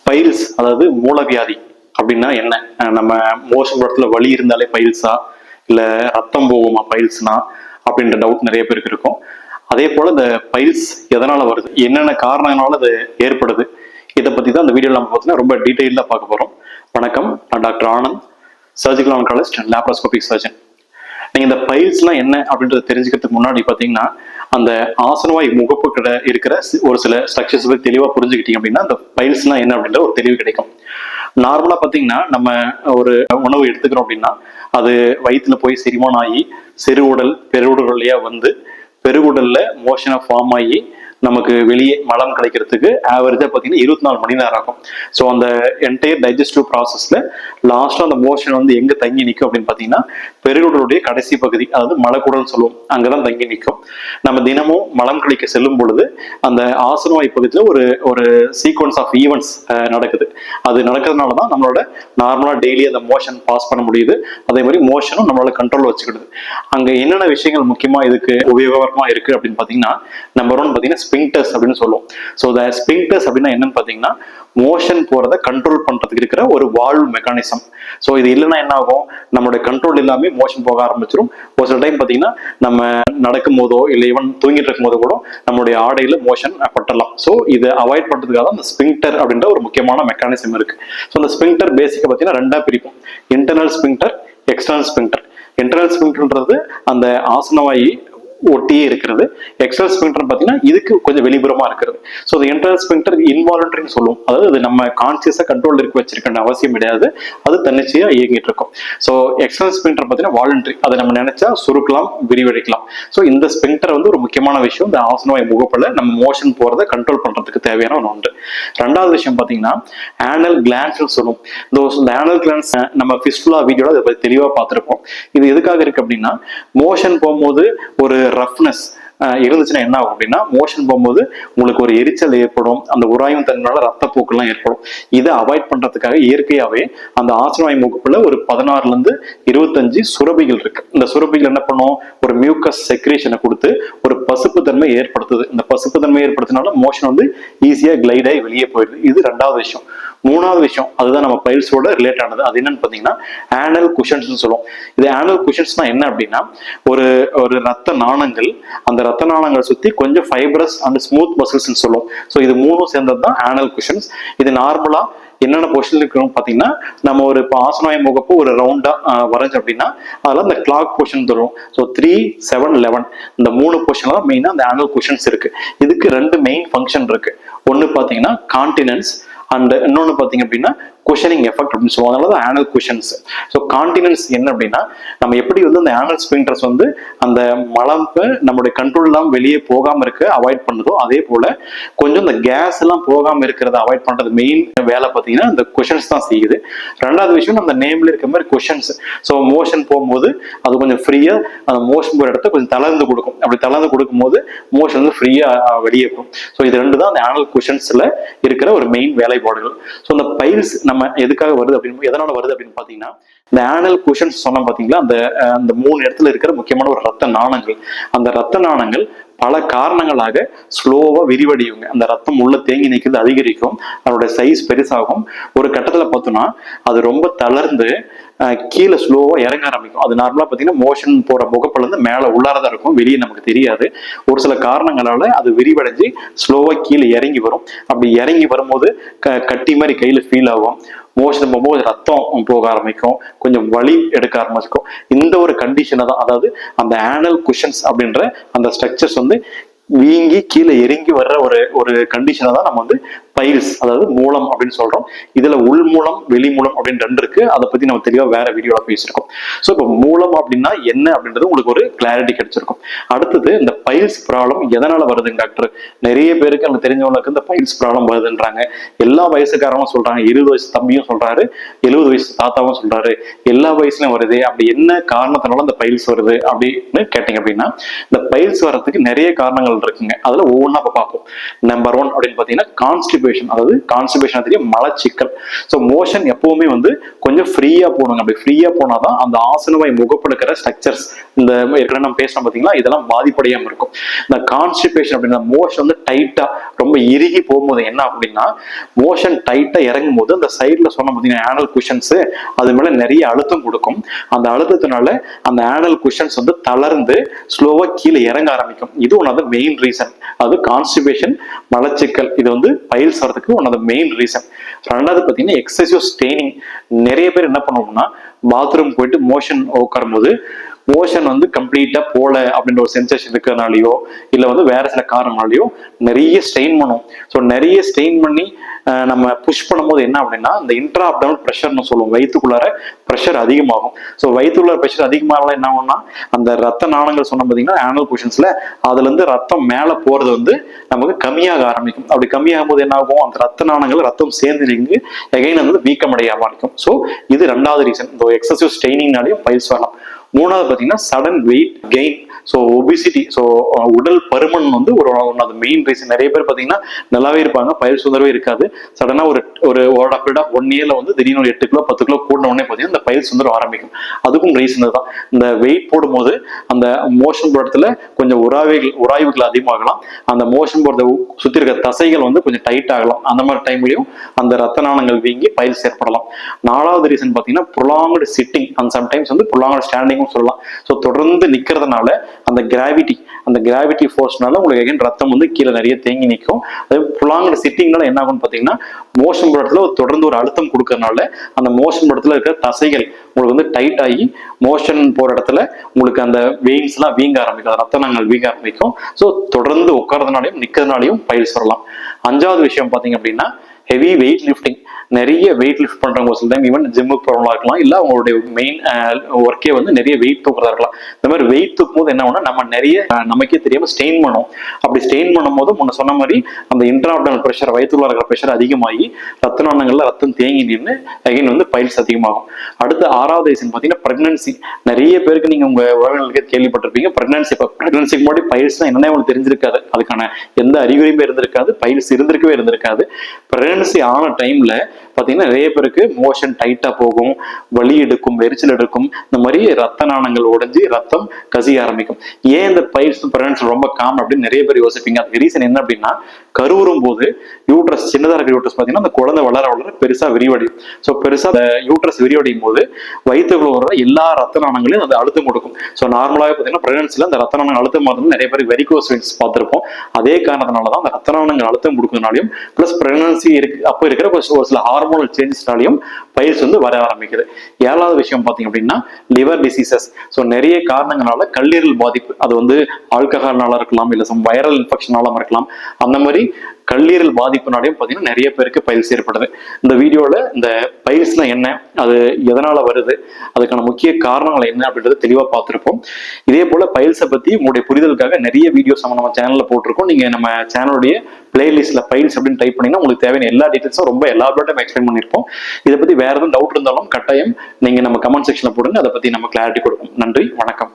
Files அதாவது மூலவியாதி அப்படின்னா என்ன? நம்ம மோஷன் படத்துல வலி இருந்தாலே பைல்ஸா, இல்ல ரத்தம் போகுமா பைல்ஸ்னா அப்படின்ற டவுட் நிறைய பேருக்கு இருக்கும். அதே போல இந்த பைல்ஸ் எதனால வருது, என்னென்ன காரணங்களால அது ஏற்படுது, இதை பத்தி தான் இந்த வீடியோ நம்ம பார்த்தீங்கன்னா ரொம்ப டீட்டெயிலாக பார்க்க போறோம். வணக்கம், நான் doctor Anand, surgical oncologist and laparoscopic surgeon. நீங்க இந்த பைல்ஸ்லாம் என்ன அப்படின்றத தெரிஞ்சுக்கிறதுக்கு முன்னாடி பாத்தீங்கன்னா, அந்த ஆசனவாய் முகப்பு கிட்ட இருக்கிற ஒரு சில ஸ்ட்ரக்சர்ஸ் பத்தி தெளிவா புரிஞ்சுக்கிட்டீங்க அப்படின்னா அந்த பைல்ஸ்லாம் என்ன அப்படின்ற ஒரு தெளிவு கிடைக்கும். நார்மலா பாத்தீங்கன்னா நம்ம ஒரு உணவு எடுத்துக்கிறோம் அப்படின்னா அது வயிற்றுல போய் செரிமானம் ஆகி சிறுகுடல் பெருகுடல் வழியா வந்து பெருகுடல்ல மோஷனை ஃபார்ம் ஆகி நமக்கு வெளியே மலம் கிடைக்கிறதுக்கு ஆவரேஜா பாத்தீங்கன்னா 24 மணி நேரம் ஆகும். ஸோ அந்த என்டையர் டைஜஸ்டிவ் ப்ராசஸ்ல லாஸ்டா அந்த மோஷன் வந்து எங்க தங்கி நிற்கும் அப்படின்னு பாத்தீங்கன்னா பெருகுடலுடைய கடைசி பகுதி, அதாவது மலக்குடல் சொல்லுவோம், அங்கதான் தங்கி நிற்கும். நம்ம தினமும் மலம் கழிக்க செல்லும் பொழுது அந்த ஆசனவாய் பகுதியில் ஒரு ஒரு சீக்வன்ஸ் ஆஃப் ஈவெண்ட்ஸ் நடக்குது. அது நடக்கிறதுனாலதான் நம்மளோட நார்மலா டெய்லி அந்த மோஷன் பாஸ் பண்ண முடியுது. அதே மாதிரி மோஷனும் நம்மளால கண்ட்ரோல் வச்சுக்கிடுது. அங்க என்னென்ன விஷயங்கள் முக்கியமா இதுக்கு உபயோகமா இருக்கு அப்படின்னு பாத்தீங்கன்னா, நம்பர் 1 பாத்தீங்கன்னா ஸ்பிங்டர்ஸ் அப்படின்னு சொல்லுவோம். ஸோ இந்த ஸ்பிங்டர்ஸ் அப்படின்னா என்னன்னு பாத்தீங்கன்னா, மோஷன் போறதை கண்ட்ரோல் பண்றதுக்கு இருக்கிற ஒரு வால்வ் மெக்கானிசம். ஸோ இது இல்லைன்னா என்ன ஆகும், நம்மளுடைய கண்ட்ரோல் இல்லாம மோஷன் போக ஆரம்பிச்சிடும். ஒரு சில டைம் பாத்தீங்கன்னா நம்ம நடக்கும் போதோ இல்லை ஈவன் தூங்கிட்டு இருக்கும் போதோ கூட நம்மளுடைய ஆடையில மோஷன் பட்டலாம். ஸோ இதை அவாய்ட் பண்றதுக்காக அந்த ஸ்பிங்டர் அப்படின்ற ஒரு முக்கியமான மெக்கானிசம் இருக்கு. ஸோ அந்த ஸ்பிங்டர் பேசிக்கா பாத்தீங்கன்னா ரெண்டா பிரிக்கும், internal sphincter, external sphincter. Internal ஸ்பிங்டர்ன்றது அந்த ஆசனவாயி ஒட்டியே இருக்கிறது. எக்ஸ்டர்னல் ஸ்பிங்டர் பாத்தீங்கன்னா இதுக்கு கொஞ்சம் வெளிப்புறமா இருக்கிறது. ஸோ இன்டர்னல் ஸ்பிங்டர் இன்வாலண்டரின்னு சொல்லுவோம், அதாவது அது நம்ம கான்சியஸா கண்ட்ரோல் இருக்க வச்சிருக்க அவசியம் கிடையாது, அது தன்னிச்சையா இயங்கிட்டு இருக்கும். ஸோ எக்ஸ்டர்னல் ஸ்பிங்டர் பாத்தீங்கன்னா வாலண்டரி, அதை நம்ம நினைச்சா சுருக்கலாம், விரிவடைக்கலாம். ஸோ இந்த ஸ்பிங்டர் வந்து ஒரு முக்கியமான விஷயம். இந்த ஆசனவாய் முகப்புல நம்ம மோஷன் போறதை கண்ட்ரோல் பண்றதுக்கு தேவையான ஒன்று. ரெண்டாவது விஷயம் பாத்தீங்கன்னா ஆனல் கிளான்ஸ் சொல்லுவோம். இந்த ஆனல் கிளான்ஸ் நம்ம ஃபிஸ்டுலா வீடியோல அதை பத்தி தெளிவா பார்த்திருப்போம். இது எதுக்காக இருக்கு அப்படின்னா, மோஷன் போகும்போது ஒரு ரஃப்னஸ் இருந்துச்சுன்னா என்ன ஆகும் அப்படின்னா, மோஷன் போகும்போது உங்களுக்கு ஒரு எரிச்சல் ஏற்படும், அந்த உராயும் தன்மையால ரத்தப்போக்கெல்லாம் ஏற்படும். இதை அவாய்ட் பண்றதுக்காக இயற்கையாவே அந்த ஆசனவாய் மூக்குக்குள்ள ஒரு 16ல இருந்து 25 சுரபிகள் இருக்கு. இந்த சுரபிகள் என்ன பண்ணும், ஒரு மியூக்கஸ் செக்ரேஷனை கொடுத்து ஒரு பசுப்பு தன்மை ஏற்படுத்துது. இந்த பசுப்பு தன்மை ஏற்படுத்தினால மோஷன் வந்து ஈஸியா கிளைட் ஆகி வெளியே போயிடுது. இது ரெண்டாவது விஷயம். மூணாவது விஷயம், அதுதான் நம்ம பைல்ஸோட ரிலேட் ஆனது. அது என்னன்னு பாத்தீங்கன்னா ஆனல் குஷன்ஸ் சொல்லுவோம். இது ஆனல் குஷன்ஸ்னா என்ன அப்படின்னா, ஒரு ஒரு ரத்த நாணங்கள், அந்த ரத்த நாணங்கள் சுத்தி கொஞ்சம் ஃபைப்ரஸ் அண்ட் ஸ்மூத் மசில்ஸ் சொல்லுவோம். ஸோ இது மூணும் சேர்ந்தது தான் ஆனல் குஷன்ஸ். இது நார்மலா என்னென்ன பொசிஷன் இருக்கணும் பாத்தீங்கன்னா, நம்ம ஒரு ஆசனவாய் முகப்பு ஒரு ரவுண்டா வரைஞ்சு அப்படின்னா அதுல இந்த கிளாக் பொசிஷன் தரும். ஸோ 3, 7, 11 இந்த 3 பொசிஷன்ல தான் மெயினா அந்த ஆனல் குஷன்ஸ் இருக்கு. இதுக்கு 2 மெயின் ஃபங்க்ஷன் இருக்கு. ஒன்னு பாத்தீங்கன்னா கான்டினன்ஸ் அண்ட் இன்னொன்னு பாத்தீங்க அப்படின்னா குஷனிங் எஃபெக்ட் அப்படின்னு சொல்லுவாங்க. அதனால ஆனல் குஷன்ஸ். ஸோ கான்டினன்ஸ் என்ன அப்படின்னா, நம்ம எப்படி வந்து அந்த ஆனல் ஸ்பிங்டர்ஸ் வந்து அந்த மலம்பை நம்மளுடைய கண்ட்ரோல் எல்லாம் வெளியே போகாம இருக்க அவாய்ட் பண்ணுதோ, அதே போல கொஞ்சம் இந்த கேஸ் எல்லாம் போகாம இருக்கிறத அவாய்ட் பண்றது மெயின் வேலை பார்த்தீங்கன்னா இந்த குஷன்ஸ் தான் செய்யுது. ரெண்டாவது விஷயம், நம்ம நேம்ல இருக்க மாதிரி குஷன்ஸ். ஸோ மோஷன் போகும்போது அது கொஞ்சம் ஃப்ரீயா அந்த மோஷன் போகிற இடத்த கொஞ்சம் தளர்ந்து கொடுக்கும். அப்படி தளர்ந்து கொடுக்கும் போது மோஷன் வந்து ஃப்ரீயா வெளியே போகும். ஸோ இது ரெண்டு தான் அந்த ஆனல் குஷன்ஸ்ல இருக்கிற ஒரு மெயின் வேலைப்பாடுகள். ஸோ இந்த பைல்ஸ் நம்ம எதுக்காக வருது அப்படின்னு, எதனால வருது அப்படின்னு பாத்தீங்கன்னா, இந்த ஆனல் குஷன்ஸ் சொன்ன பாத்தீங்களா, அந்த 3 இடத்துல இருக்கிற முக்கியமான ஒரு ரத்த நாணங்கள். அந்த ரத்த நாணங்கள் பல காரணங்களாக ஸ்லோவா விரிவடையுங்க. அந்த ரத்தம் உள்ள தேங்கி நிற்கிறது அதிகரிக்கும், அதோட சைஸ் பெருசாகும். ஒரு கட்டத்துல பார்த்தோம்னா அது ரொம்ப தளர்ந்து கீழே ஸ்லோவா இறங்க ஆரம்பிக்கும். அது நார்மலா பாத்தீங்கன்னா மோஷன் போற முகப்புல இருந்து மேல உள்ளாரதான் இருக்கும், வெளியே நமக்கு தெரியாது. ஒரு சில காரணங்களால அது விரிவடைஞ்சு ஸ்லோவா கீழே இறங்கி வரும். அப்படி இறங்கி வரும்போது கட்டி மாதிரி கையில ஃபீல் ஆகும். மோஷன் போகும்போது ரத்தம் போக ஆரம்பிக்கும், கொஞ்சம் வலி எடுக்க ஆரம்பிக்கும். இந்த ஒரு கண்டிஷனை தான், அதாவது அந்த ஆனல் குஷன்ஸ் அப்படின்ற அந்த ஸ்ட்ரக்சர்ஸ் வந்து வீங்கி கீழே இறங்கி வர்ற ஒரு கண்டிஷனை தான் நம்ம வந்து பைல்ஸ், அதாவது மூலம் அப்படின்னு சொல்றோம். இதுல உள் மூலம் வெளி மூலம் அப்படின்னு 2 இருக்கு. அதை பத்தி நம்ம தெளிவா வேற வீடியோல பேசியிருக்கோம். ஸோ இப்போ மூலம் அப்படின்னா என்ன அப்படின்றது உங்களுக்கு ஒரு கிளாரிட்டி கிடைச்சிருக்கும். அடுத்தது, இந்த பைல்ஸ் ப்ராப்ளம் எதனால வருதுங்க டாக்டர்? நிறைய பேருக்கு அங்க தெரிஞ்சவங்களுக்கு இந்த பைல்ஸ் ப்ராப்ளம் வருதுன்றாங்க. எல்லா வயசுக்காரங்களும் சொல்றாங்க, 20 வயசு தம்பியும் சொல்றாரு, 70 வயசு தாத்தாவும் சொல்றாரு, எல்லா வயசுலயும் வருது. அப்படி என்ன காரணத்தினால இந்த பைல்ஸ் வருது அப்படின்னு கேட்டீங்க அப்படின்னா, இந்த பைல்ஸ் வர்றதுக்கு நிறைய காரணங்கள் இருக்குங்க. அதுல ஒவ்வொன்றா பார்ப்போம். நம்பர் 1 அப்படின்னு பாத்தீங்கன்னா கான்ஸ்டிபேஷன் கான்ஸ்டிபேஷன், அதாவது கான்ஸ்டிபேஷன் தெரியும் மலச்சிக்கல். ஸோ மோஷன் எப்பவுமே வந்து கொஞ்சம் ஃப்ரீயா போகணுங்க. அப்படி ஃப்ரீயா போனாதான் அந்த ஆசனவாய் முகப்படுக்கிற ஸ்ட்ரக்சர்ஸ் இந்த ஏற்கனவே நம்ம பேசணும் பார்த்தீங்களா, இதெல்லாம் பாதிப்படையாம இருக்கும். இந்த கான்ஸ்டிபேஷன் அப்படின்னா மோஷன் வந்து டைட்டா ரொம்ப இறுகி போகும்போது என்ன அப்படின்னா, மோஷன் டைட்டா இறங்கும் போது அந்த சைட்ல சொன்ன பார்த்தீங்கன்னா ஆனல் குஷன்ஸ் அது மேல நிறைய அழுத்தம் கொடுக்கும். அந்த அழுத்தத்தினால அந்த ஆனல் குஷன்ஸ் வந்து தளர்ந்து ஸ்லோவா கீழே இறங்க ஆரம்பிக்கும். இது one of the main reason. அது கான்ஸ்டிபேஷன், மலச்சிக்கல், இது வந்து பைல்ஸ் வரதுக்கு one of the main reason. ரெண்டாவது பார்த்தீங்கன்னா எக்ஸசிவ் ஸ்ட்ரெயினிங். நிறைய பேர் என்ன பண்ணுவோம்னா பாத்ரூம் போயிட்டு மோஷன் உட்காரும் போது மோஷன் வந்து கம்ப்ளீட்டா போல அப்படின்ற ஒரு சென்சேஷன் இருக்கிறதுனாலயோ இல்ல வந்து வேற சில காரணங்களாலயோ நிறைய ஸ்ட்ரெயின் பண்ணும். ஸோ நிறைய ஸ்ட்ரெயின் பண்ணி நம்ம புஷ் பண்ணும்போது என்ன அப்படின்னா இந்த இன்ட்ரா அப்டமல் ப்ரெஷர்னு சொல்லுவோம், வயிற்றுக்குள்ளார ப்ரெஷர் அதிகமாகும். ஸோ வயிற்றுக்குள்ளார ப்ரெஷர் அதிகமாக என்ன ஆகும்னா அந்த ரத்த நாளங்கள் சொன்ன பார்த்தீங்கன்னா ஆனல் குஷன்ஸ்ல அதுல இருந்து ரத்தம் மேல போறது வந்து நமக்கு கம்மியாக ஆரம்பிக்கும். அப்படி கம்மியாகும் போது என்ன ஆகும், அந்த ரத்த நாளங்கள் ரத்தம் சேர்ந்து நீங்க எகைன் வந்து வீக்கம் அடைய ஆரம்பிக்கும். ஸோ இது ரெண்டாவது ரீசன், இந்த எக்ஸசிவ் ஸ்ட்ரெயினிங்னாலையும் பைல்ஸ் வரலாம். மூணாவது பார்த்தீங்கன்னா sudden weight gain, so obesity, so உடல் பருமன் வந்து ஒரு மெயின் ரீசன். நிறைய பேர் பார்த்தீங்கன்னா நல்லாவே இருப்பாங்க, பயிர் சுதரவே இருக்காது. சடனாக ஒரு 1 இயர்ல வந்து திடீர்னு ஒரு 8 கிலோ 10 கிலோ கூடின உடனே பார்த்தீங்கன்னா இந்த பயிர் சுந்தரம் ஆரம்பிக்கும். அதுக்கும் ரீசன் தான். இந்த வெயிட் போடும்போது அந்த மோஷன் போடுறதுல கொஞ்சம் உராய்வுகள் அதிகமாகலாம். அந்த மோஷன் போடுறத சுற்றி இருக்க தசைகள் வந்து கொஞ்சம் டைட் ஆகலாம். அந்த மாதிரி டைம்லையும் அந்த ரத்த நாளங்கள் வீங்கி பயில்ஸ் ஏற்படலாம். நாலாவது ரீசன் பார்த்தீங்கன்னா ப்ரொலாங்டு சிட்டிங் அண்ட் சம்டைம்ஸ் வந்து ப்ரொலாங்டு ஸ்டாண்டிங்கும் சொல்லலாம். ஸோ தொடர்ந்து நிற்கிறதுனால அந்த கிராவிட்டி ஃபோர்ஸ்னால உங்களுக்கு எகைன் ரத்தம் வந்து கீழே நிறைய தேங்கி நிற்கும். அது ப்ரொலாங்டு சிட்டிங்னால என்ன ஆகும்னு பார்த்தீங்கன்னா மோஷன் படத்துல தொடர்ந்து ஒரு அழுத்தம் கொடுக்கறதுனால அந்த மோஷன் படத்துல இருக்கிற தசைகள் உங்களுக்கு வந்து டைட் ஆகி மோஷன் போற இடத்துல உங்களுக்கு அந்த வெயின்ஸ் எல்லாம் வீங்க ஆரம்பிக்கும், ரத்த நாங்கள் வீங்க ஆரம்பிக்கும். ஸோ தொடர்ந்து உட்கார்றதுனாலையும் நிற்கிறதுனாலையும் பைல்ஸ் வரலாம். அஞ்சாவது விஷயம் பார்த்தீங்க அப்படின்னா ஹெவி வெயிட் லிஃப்டிங். நிறைய வெயிட் லிஃப்ட் பண்றவங்க சில டைம் ஈவன் ஜிம்முக்கு போறவங்களா இருக்கலாம், இல்ல அவங்களுடைய மெயின் ஒர்க்கே வந்து நிறைய வெயிட் தூக்குறதா இருக்கலாம். இந்த மாதிரி வெயிட் தூக்கும் போது என்ன ஆகும்னா நம்ம நிறைய நமக்கே தெரியாம ஸ்ட்ரெயின் பண்ணும். அப்படி ஸ்ட்ரெயின் பண்ணும்போது முன்ன சொன்ன மாதிரி அந்த இன்ட்ராஅப்டமல் பிரஷர், வயிற்றுல இருக்கிற பிரஷர் அதிகமாகி ரத்த நாளங்கள்ல ரத்தம் தேங்கி நின்று அகைன் வந்து பைல்ஸ் அதிகமாகும். அடுத்து ஆறாவது ரீசன் பார்த்தீங்கன்னா பிரெக்னன்சி. நிறைய பேருக்கு நீங்க உங்க உறவினர்களுக்கே கேள்விப்பட்டிருப்பீங்க பிரெக்னன்சி. இப்போ பிரெக்னன்சிக்கு முன்னாடி பைல்ஸ்னா என்னன்னே உங்களுக்கு தெரிஞ்சிருக்காது, அதுக்கான எந்த அறிகுறியுமே இருந்திருக்காது, பைல்ஸ் இருந்திருக்காது. பிரெக்னன்சி ஆன டைம்ல பாத்தீங்கன்னா நிறைய பேருக்கு மோஷன் டைட்டா போகும், வலி எடுக்கும், எரிச்சல் எடுக்கும், இந்த மாதிரி ரத்த நாளங்கள் உடைஞ்சு ரத்தம் கசிய ஆரம்பிக்கும். ஏன் இந்த பைல்ஸ் பிரெக்னன்சி ரொம்ப காமன் அப்படின்னு நிறைய பேர் யோசிப்பீங்க. அதுக்கு ரீசன் என்ன அப்படின்னா கருவுறும் போது யூட்ரஸ் சின்னதா இருக்கிற யூட்ரஸ் பாத்தீங்கன்னா அந்த குழந்தை வளர பெருசா விரிவடையும். ஸோ பெருசா யூட்ரஸ் விரிவடையும் போது வயிற்றுக்குள்ள வர எல்லா ரத்த நாளங்களையும் அது அழுத்தம் கொடுக்கும். ஸோ நார்மலாவே பாத்தீங்கன்னா பிரெக்னன்சில அந்த ரத்த நாளங்கள் அழுத்தம் வந்து நிறைய பேர் வெரிகோஸ் வெயின்ஸ் பார்த்திருப்போம். அதே காரணத்தினாலதான் அந்த ரத்த நாளங்கள் அழுத்தம் கொடுக்கறதுனாலையும் பிளஸ் பிரெக்னன்சி அப்ப இருக்கிற ஒரு சில ஹார்மோனல் சேஞ்சஸ்னாலையும் பைல்ஸ் வந்து வர ஆரம்பிக்குது. ஏழாவது விஷயம் பாத்தீங்க அப்படின்னா லிவர் டிசீசஸ். ஸோ நிறைய காரணங்களால கல்லீரல் பாதிப்பு, அது வந்து ஆல்கஹால்னால இருக்கலாம், இல்ல சம் வைரல் இன்ஃபெக்ஷனால இருக்கலாம். அந்த மாதிரி கல்லீரல் பாதிப்புனாலையும் பார்த்தீங்கன்னா நிறைய பேருக்கு பைல்ஸ் ஏற்படுது. இந்த வீடியோல இந்த பைல்ஸ்னா என்ன, அது எதனால வருது, அதுக்கான முக்கிய காரணங்கள் என்ன அப்படின்றத தெளிவா பார்த்திருப்போம். இதே போல பைல்ஸை பத்தி உங்களுடைய புரிதலுக்காக நிறைய வீடியோஸ் நம்ம சேனல்ல போட்டிருக்கோம். நீங்க நம்ம சேனலுடைய பிளேலிஸ்ட்ல பைல்ஸ் அப்படின்னு டைப் பண்ணீங்கன்னா உங்களுக்கு தேவையான எல்லா டீடைல்ஸும் ரொம்ப எலாபரேட்டா எக்ஸ்பிளைன் பண்ணிருப்போம். இதை பத்தி வேற எதுவும் டவுட் இருந்தாலும் கட்டாயம் நீங்க நம்ம கமெண்ட் செக்ஷன்ல போடுங்க, அதை பத்தி நம்ம கிளாரிட்டி கொடுப்போம். நன்றி, வணக்கம்.